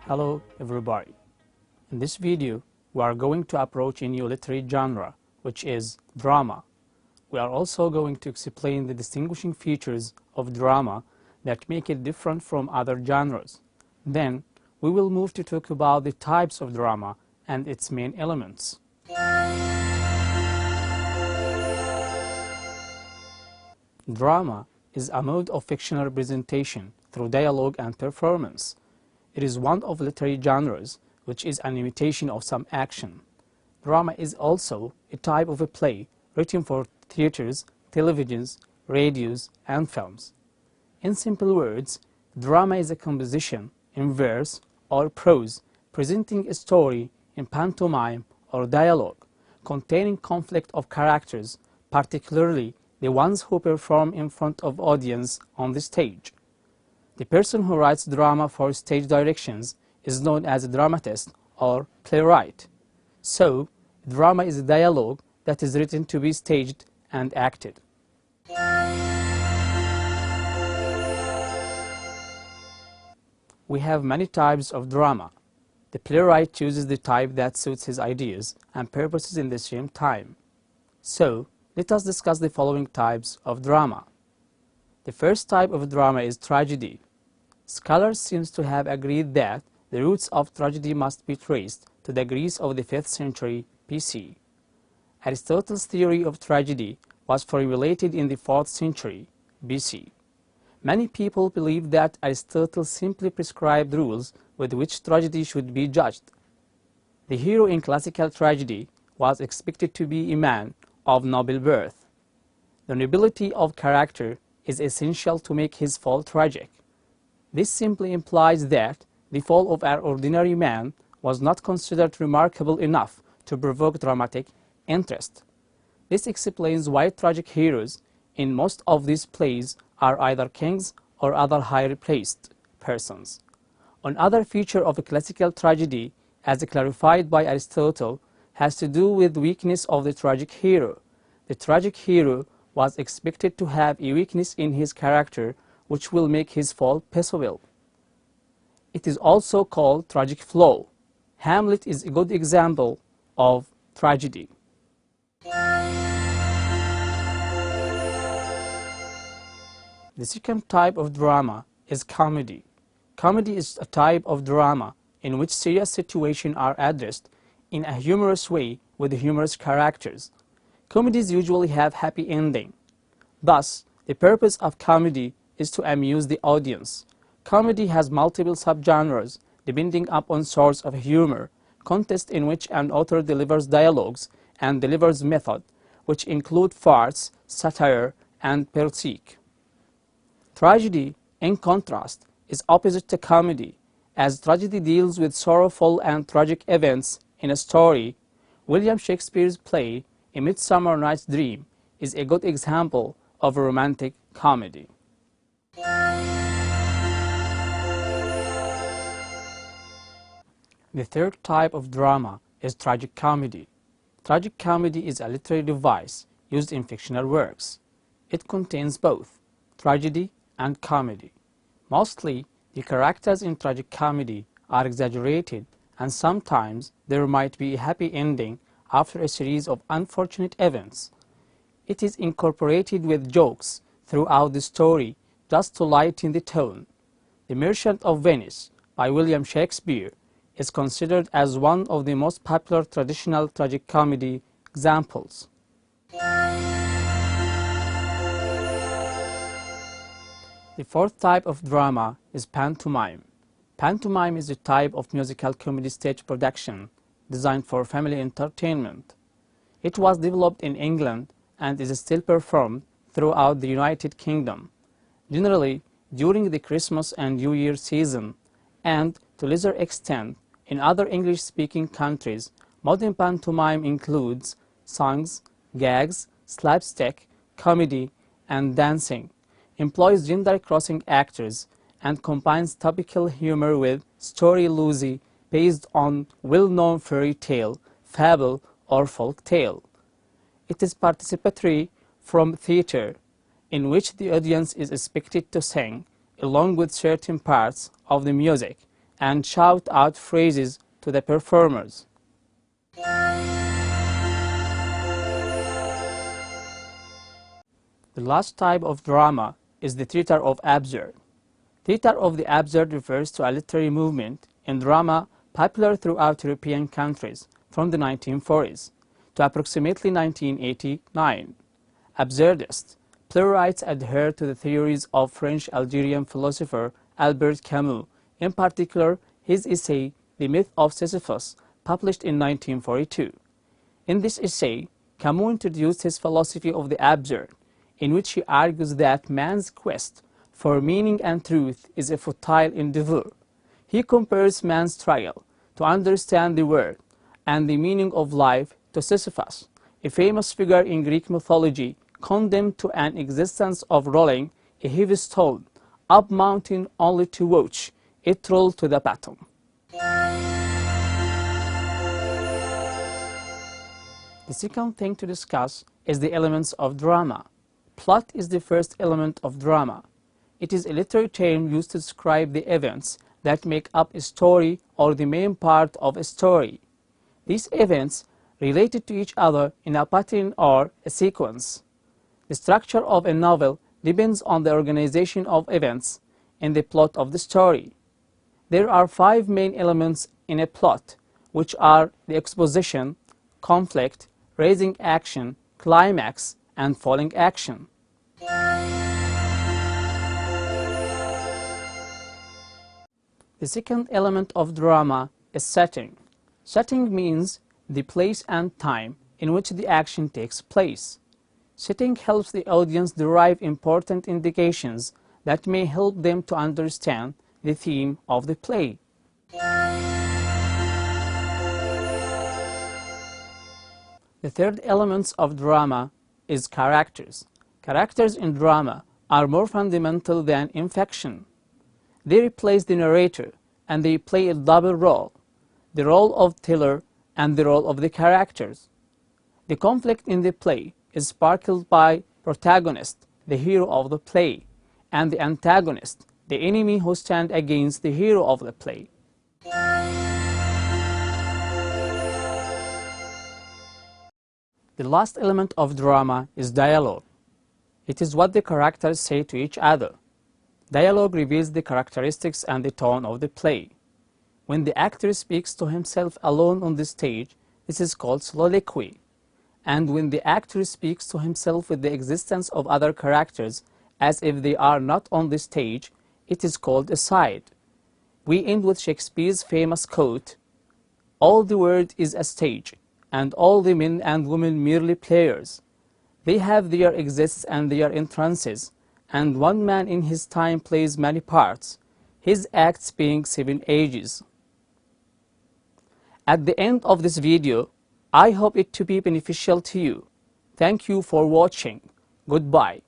Hello everybody. In this video, we are going to approach a new literary genre, which is drama. We are also going to explain the distinguishing features of drama that make it different from other genres. Then, we will move to talk about the types of drama and its main elements. Drama is a mode of fictional representation through dialogue and performance. It is one of literary genres which is an imitation of some action. Drama is also a type of a play written for theaters, televisions, radios, and films. In simple words, drama is a composition in verse or prose presenting a story in pantomime or dialogue containing conflict of characters, particularly the ones who perform in front of audience on the stage. The person who writes drama for stage directions is known as a dramatist or playwright. So, drama is a dialogue that is written to be staged and acted. We have many types of drama. The playwright chooses the type that suits his ideas and purposes in the same time. So, let us discuss the following types of drama. The first type of drama is tragedy. Scholars seem to have agreed that the roots of tragedy must be traced to the Greece of the 5th century BC. Aristotle's theory of tragedy was formulated in the 4th century BC. Many people believe that Aristotle simply prescribed rules with which tragedy should be judged. The hero in classical tragedy was expected to be a man of noble birth. The nobility of character is essential to make his fall tragic. This simply implies that the fall of an ordinary man was not considered remarkable enough to provoke dramatic interest. This explains why tragic heroes in most of these plays are either kings or other highly placed persons. Another feature of a classical tragedy, as clarified by Aristotle, has to do with the weakness of the tragic hero. The tragic hero was expected to have a weakness in his character which will make his fall possible. It is also called tragic flaw. Hamlet is a good example of tragedy. The second type of drama is comedy. Comedy is a type of drama in which serious situations are addressed in a humorous way with humorous characters. Comedies usually have happy ending. Thus, the purpose of comedy is to amuse the audience. Comedy has multiple subgenres depending upon source of humor, contest in which an author delivers dialogues and delivers method, which include farce, satire, and parodic. Tragedy, in contrast, is opposite to comedy, as tragedy deals with sorrowful and tragic events in a story. William Shakespeare's play, A Midsummer Night's Dream, is a good example of a romantic comedy. The third type of drama is tragic comedy. Tragic comedy is a literary device used in fictional works. It contains both tragedy and comedy. Mostly, the characters in tragic comedy are exaggerated, and sometimes there might be a happy ending after a series of unfortunate events. It is incorporated with jokes throughout the story just to lighten the tone. The Merchant of Venice by William Shakespeare is considered as one of the most popular traditional tragic comedy examples. The fourth type of drama is pantomime. Pantomime is a type of musical comedy stage production designed for family entertainment. It was developed in England and is still performed throughout the United Kingdom, generally during the Christmas and New Year season, and to a lesser extent in other English-speaking countries. Modern pantomime includes songs, gags, slapstick, comedy, and dancing, employs gender-crossing actors, and combines topical humor with story-loosey based on well-known fairy tale, fable, or folk tale. It is participatory from theater, in which the audience is expected to sing, along with certain parts of the music and shout out phrases to the performers. The last type of drama is the theater of absurd. Theater of the absurd refers to a literary movement in drama popular throughout European countries from the 1940s to approximately 1989. Absurdists, playwrights adhere to the theories of French Algerian philosopher Albert Camus, in particular his essay The Myth of Sisyphus, published in 1942. In this essay, Camus introduced his philosophy of the absurd, in which he argues that man's quest for meaning and truth is a futile endeavor. He compares man's struggle to understand the world and the meaning of life to Sisyphus, a famous figure in Greek mythology condemned to an existence of rolling a heavy stone up mountain only to watch it roll to the bottom. The second thing to discuss is the elements of drama. Plot is the first element of drama. It is a literary term used to describe the events that make up a story or the main part of a story. These events related to each other in a pattern or a sequence. The structure of a novel depends on the organization of events in the plot of the story. There are 5 main elements in a plot, which are the exposition, conflict, raising action, climax, and falling action. The second element of drama is setting. Setting means the place and time in which the action takes place. Setting helps the audience derive important indications that may help them to understand the theme of the play. The third element of drama is characters. Characters in drama are more fundamental than in fiction. They replace the narrator and they play a double role, the role of teller and the role of the characters. The conflict in the play is sparkled by protagonist, the hero of the play, and the antagonist, the enemy who stands against the hero of the play. The last element of drama is dialogue. It is what the characters say to each other. Dialogue reveals the characteristics and the tone of the play. When the actor speaks to himself alone on the stage, this is called soliloquy. And when the actor speaks to himself with the existence of other characters, as if they are not on the stage, it is called aside. We end with Shakespeare's famous quote, "All the world is a stage, and all the men and women merely players. They have their exits and their entrances, and one man in his time plays many parts, his acts being 7 ages." At the end of this video, I hope it to be beneficial to you. Thank you for watching. Goodbye.